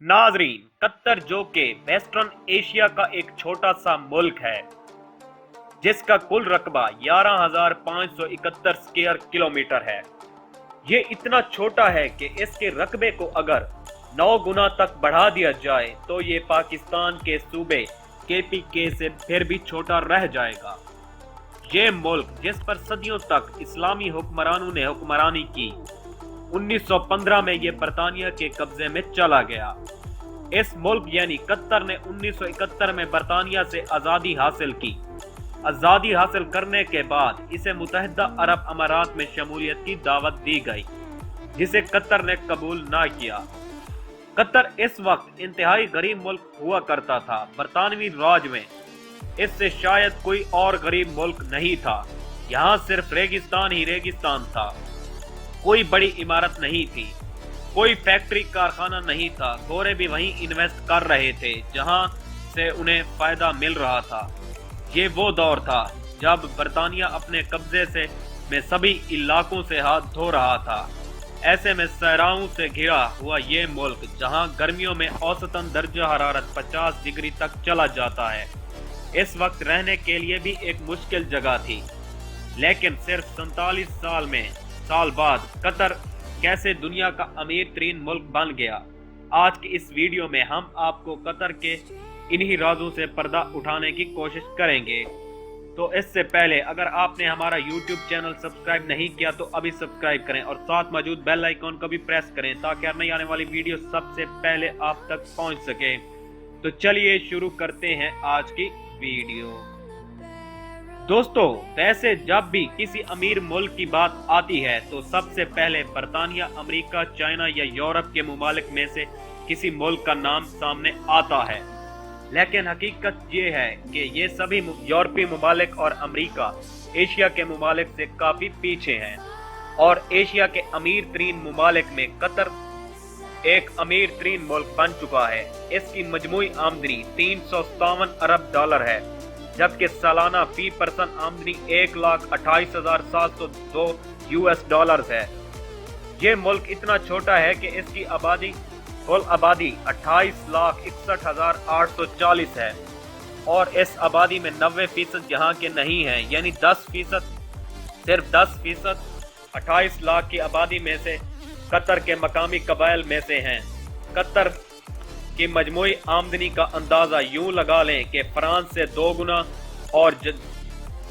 नाजरीन, कतर जो कि वेस्टर्न एशिया का एक छोटा सा मुल्क है जिसका कुल रकबा 11,571 स्क्वायर किलोमीटर है। ये इतना छोटा है कि इसके रकबे को अगर 9 गुना तक बढ़ा दिया जाए तो ये पाकिस्तान के सूबे KPK से फिर भी छोटा रह जाएगा। ये मुल्क जिस पर सदियों तक इस्लामी हुक्मरानों ने हुक्मरानी की, 1915 में ये बरतानिया के कब्जे में चला गया। इस मुल्क यानी कतर ने 1971 में बरतानिया से आज़ादी हासिल की। आज़ादी हासिल करने के बाद इसे मुत्तहिदा अरब अमारात में शमूलियत की दावत दी गई, जिसे कतर ने कबूल ना किया। कतर इस वक्त इंतहाई गरीब मुल्क हुआ करता था। बरतानवी राज में इससे शायद कोई और गरीब मुल्क नहीं था। यहाँ सिर्फ रेगिस्तान ही रेगिस्तान था। कोई बड़ी इमारत नहीं थी, कोई फैक्ट्री कारखाना नहीं था। गोरे भी वहीं इन्वेस्ट कर रहे थे जहां से उन्हें फायदा मिल रहा था। ये वो दौर था जब बरतानिया अपने कब्जे से में सभी इलाकों से हाथ धो रहा था। ऐसे में सहराओं से घिरा हुआ ये मुल्क, जहां गर्मियों में औसतन दर्जा हरारत 50 डिग्री तक चला जाता है, इस वक्त रहने के लिए भी एक मुश्किल जगह थी। लेकिन सिर्फ 47 साल बाद कतर कैसे दुनिया का अमीर तरीन मुल्क बन गया। आज की इस वीडियो में हम आपको कतर के इन्हीं राजों से पर्दा उठाने की कोशिश करेंगे। तो इससे पहले अगर आपने हमारा YouTube चैनल सब्सक्राइब नहीं किया तो अभी सब्सक्राइब करें और साथ मौजूद बेल आइकॉन को भी प्रेस करें ताकि हर नई आने वाली वीडियो सबसे पहले आप तक पहुंच सके। तो चलिए शुरू करते हैं आज की वीडियो। दोस्तों, वैसे जब भी किसी अमीर मुल्क की बात आती है तो सबसे पहले बरतानिया, अमेरिका, चाइना या यूरोप के मुमालिक में से किसी मुल्क का नाम सामने आता है। लेकिन हकीकत ये है कि ये सभी यूरोपीय मुमालिक और अमेरिका एशिया के मुमालिक से काफी पीछे हैं। और एशिया के अमीर तरीन मुमालिक में कतर एक अमीर तरीन मुल्क बन चुका है। इसकी मजमूई आमदनी 357 अरब डॉलर है, जबकि सालाना फी पर्सन आमदनी 1,28,702 US डॉलर्स है। ये मुल्क इतना छोटा है कि इसकी कुल आबादी 28,61,840 है और इस आबादी में 90% यहाँ के नहीं हैं, यानी 10%, सिर्फ 10% 28 लाख की आबादी में से कतर के मकामी कबाइल में से हैं। कतर की मजमूई आमदनी का अंदाजा यूं लगा लें कि फ्रांस से 2 गुना और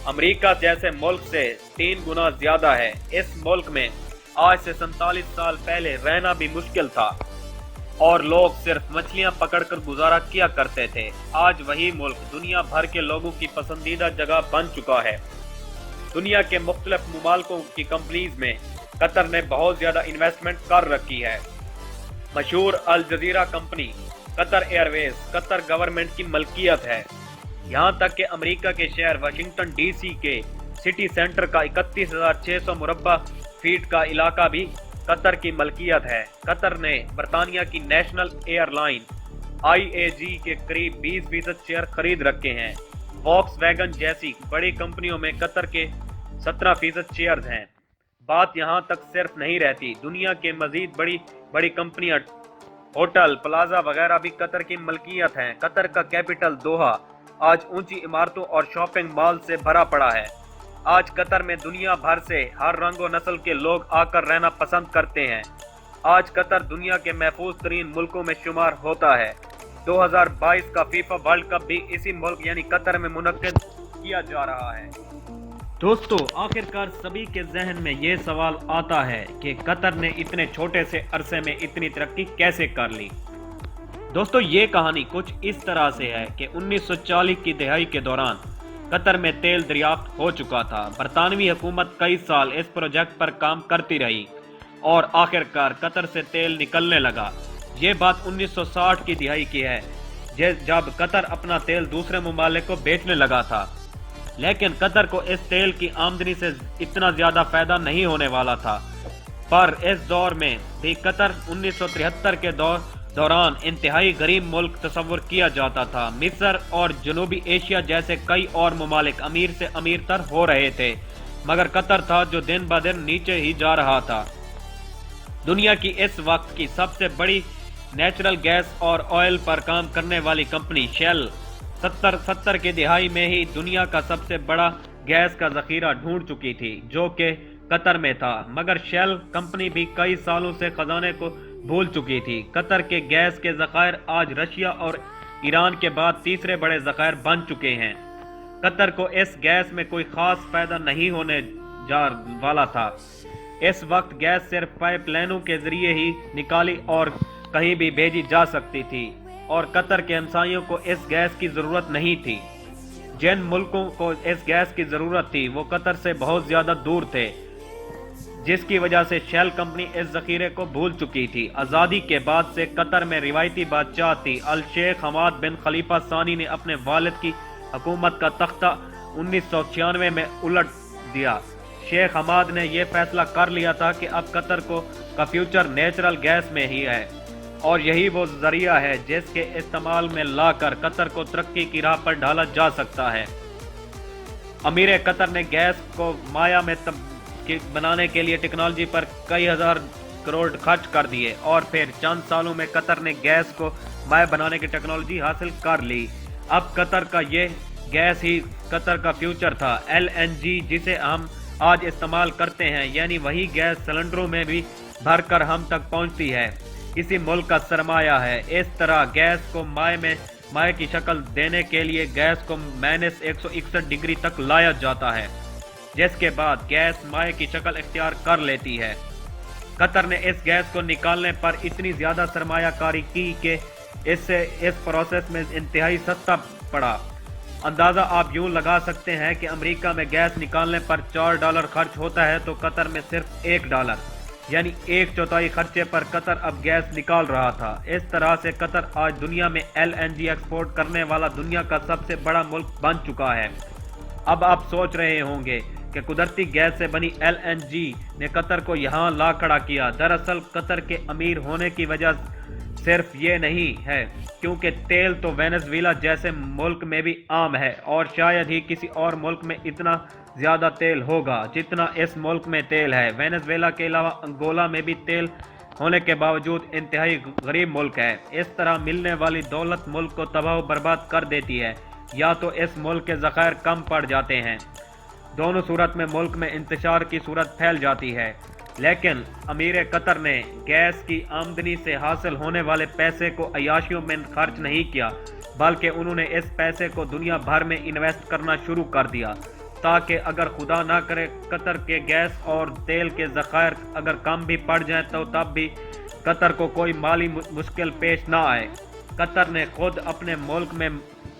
अमेरिका जैसे मुल्क से 3 गुना ज्यादा है। इस मुल्क में आज से 47 साल पहले रहना भी मुश्किल था और लोग सिर्फ मछलियां पकड़कर गुजारा किया करते थे। आज वही मुल्क दुनिया भर के लोगों की पसंदीदा जगह बन चुका है। दुनिया के मुख्तलिफ मुमालिकों की कंपनीज में कतर ने बहुत ज्यादा इन्वेस्टमेंट कर रखी है। मशहूर Al Jazeera company, Qatar Airways Qatar government की मलकियत है। यहाँ तक कि अमेरिका के शहर वाशिंगटन DC के सिटी सेंटर का 31,600 मुरब्बा फीट का इलाका भी कतर की मलकियत है। कतर ने बरतानिया की नेशनल एयरलाइन IAG के करीब 20% शेयर खरीद रखे हैं। वॉक्सवैगन जैसी बड़ी कंपनियों में कतर के 17% शेयर्स हैं। बात यहाँ तक सिर्फ नहीं रहती, दुनिया के मजीद बड़ी कंपनियां, होटल, प्लाजा वगैरह भी कतर की मलकियत हैं। कतर का कैपिटल दोहा आज ऊंची इमारतों और शॉपिंग मॉल से भरा पड़ा है। आज कतर में दुनिया भर से हर रंग और नस्ल के लोग आकर रहना पसंद करते हैं। आज कतर दुनिया के महफूज तरीन मुल्कों में शुमार होता है। 2022 का फीफा वर्ल्ड कप भी इसी मुल्क यानी कतर में मुनक्किद किया जा रहा है। दोस्तों, आखिरकार सभी के जहन में ये सवाल आता है कि कतर ने इतने छोटे से अरसे में इतनी तरक्की कैसे कर ली। दोस्तों, ये कहानी कुछ इस तरह से है कि 1940 की दहाई के दौरान कतर में तेल दरियाफ्त हो चुका था। बरतानवी हुकूमत कई साल इस प्रोजेक्ट पर काम करती रही और आखिरकार कतर से तेल निकलने लगा। ये बात 1960 की दहाई की है, जब कतर अपना तेल दूसरे मुमालिक को बेचने लगा था। लेकिन कतर को इस तेल की आमदनी से इतना ज्यादा फायदा नहीं होने वाला था। पर इस दौर में भी कतर 1973 के दौरान इंतहाई गरीब मुल्क तस्वुर किया जाता था। मिस्र और जनूबी एशिया जैसे कई और मुमालिक अमीर से अमीर तर हो रहे थे, मगर कतर था जो दिन ब दिन नीचे ही जा रहा था। दुनिया की इस वक्त की सबसे बड़ी नेचुरल गैस और ऑयल पर काम करने वाली कंपनी शेल 70 की दिहाई में ही दुनिया का सबसे बड़ा गैस का जखीरा ढूंढ चुकी थी, जो कि कतर में था। मगर शेल कंपनी भी कई सालों से खजाने को भूल चुकी थी। कतर के गैस के जखायर आज रशिया और ईरान के बाद तीसरे बड़े जखायर बन चुके हैं। कतर को इस गैस में कोई खास फायदा नहीं होने जा वाला था। इस वक्त गैस सिर्फ पाइपलाइनों के जरिए ही निकाली और कहीं भी भेजी जा सकती थी, और कतर के हमसायों को इस गैस की जरूरत नहीं थी। जिन मुल्कों को इस गैस की जरूरत थी वो कतर से बहुत ज्यादा दूर थे, जिसकी वजह से शेल कंपनी इस जखीरे को भूल चुकी थी। आज़ादी के बाद से कतर में रिवायती बादशाह थी अल शेख हमाद बिन खलीफा सानी ने अपने वालिद की हुकूमत का तख्ता 1996 में उलट दिया। शेख हमाद ने यह फैसला कर लिया था कि अब कतर का फ्यूचर नेचुरल गैस में ही है, और यही वो जरिया है जिसके इस्तेमाल में लाकर कतर को तरक्की की राह पर ढाला जा सकता है। अमीर कतर ने गैस को माया में बनाने के लिए टेक्नोलॉजी पर कई हजार करोड़ खर्च कर दिए, और फिर चंद सालों में कतर ने गैस को माया बनाने की टेक्नोलॉजी हासिल कर ली। अब कतर का ये गैस ही कतर का फ्यूचर था। LNG जिसे हम आज इस्तेमाल करते हैं, यानी वही गैस सिलेंडरों में भी भरकर हम तक पहुंचती है, इसी मुल्क का सरमाया है। इस तरह गैस को माए की शक्ल देने के लिए गैस को -161 डिग्री तक लाया जाता है, जिसके बाद गैस माए की शक्ल इख्तियार कर लेती है। कतर ने इस गैस को निकालने पर इतनी ज्यादा सरमायाकारी की कि इससे इस प्रोसेस में इंतहाई सस्ता पड़ा। अंदाजा आप यूं लगा सकते हैं कि अमेरिका में गैस निकालने पर $4 खर्च होता है, तो कतर में सिर्फ $1, यानी 1/4 खर्चे पर कतर अब गैस निकाल रहा था। इस तरह से कतर आज दुनिया में LNG एक्सपोर्ट करने वाला दुनिया का सबसे बड़ा मुल्क बन चुका है। अब आप सोच रहे होंगे कि कुदरती गैस से बनी LNG ने कतर को यहाँ ला खड़ा किया। दरअसल कतर के अमीर होने की वजह सिर्फ ये नहीं है, क्योंकि तेल तो वेनेजुएला जैसे मुल्क में भी आम है, और शायद ही किसी और मुल्क में इतना ज्यादा तेल होगा जितना इस मुल्क में तेल है। वेनेजुएला के अलावा अंगोला में भी तेल होने के बावजूद इंतहाई गरीब मुल्क है। इस तरह मिलने वाली दौलत मुल्क को तबाह बर्बाद कर देती है, या तो इस मुल्क के ज़खायर कम पड़ जाते हैं। दोनों सूरत में मुल्क में इंतशार की सूरत फैल जाती है। लेकिन अमीर कतर ने गैस की आमदनी से हासिल होने वाले पैसे को अयाशियों में खर्च नहीं किया, बल्कि उन्होंने इस पैसे को दुनिया भर में इन्वेस्ट करना शुरू कर दिया, ताकि अगर खुदा ना करे कतर के गैस और तेल के ज़खायर अगर कम भी पड़ जाए तो तब भी कतर को कोई माली मुश्किल पेश ना आए। कतर ने खुद अपने मुल्क में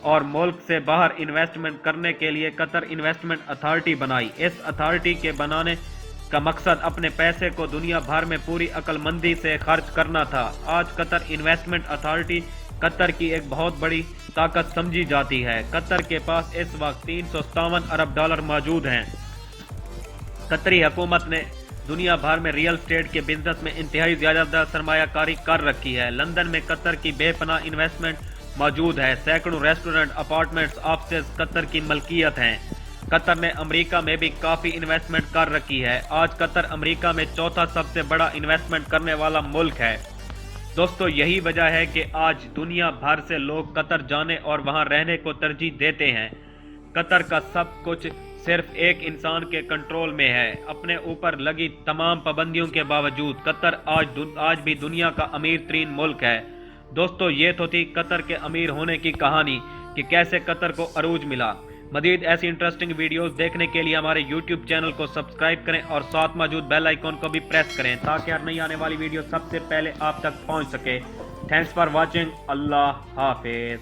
और मुल्क से बाहर इन्वेस्टमेंट करने के लिए कतर इन्वेस्टमेंट अथॉरिटी बनाई। इस अथॉरिटी के बनाने का मकसद अपने पैसे को दुनिया भर में पूरी अक्लमंदी से खर्च करना था। आज कतर इन्वेस्टमेंट अथॉरिटी कतर की एक बहुत बड़ी ताकत समझी जाती है। कतर के पास इस वक्त $357 अरब मौजूद हैं। कतरी हुकूमत ने दुनिया भर में रियल एस्टेट के बिजनेस में इंतहाई ज्यादा सरमायाकारी कर रखी है। लंदन में कतर की बेपनाह इन्वेस्टमेंट मौजूद है। सैकड़ों रेस्टोरेंट, अपार्टमेंट्स, ऑफिस कतर की मलकियत हैं। कतर ने अमेरिका में भी काफी इन्वेस्टमेंट कर रखी है। आज कतर अमेरिका में चौथा सबसे बड़ा इन्वेस्टमेंट करने वाला मुल्क है। दोस्तों, यही वजह है कि आज दुनिया भर से लोग कतर जाने और वहां रहने को तरजीह देते हैं। कतर का सब कुछ सिर्फ एक इंसान के कंट्रोल में है। अपने ऊपर लगी तमाम पाबंदियों के बावजूद कतर आज भी दुनिया का अमीर तरीन मुल्क है। दोस्तों, ये तो थी कतर के अमीर होने की कहानी कि कैसे कतर को अरूज मिला। मजीद ऐसी इंटरेस्टिंग वीडियोस देखने के लिए हमारे YouTube चैनल को सब्सक्राइब करें और साथ मौजूद बेल आइकॉन को भी प्रेस करें, ताकि हर नई आने वाली वीडियो सबसे पहले आप तक पहुंच सके। Thanks for watching. Allah Hafiz.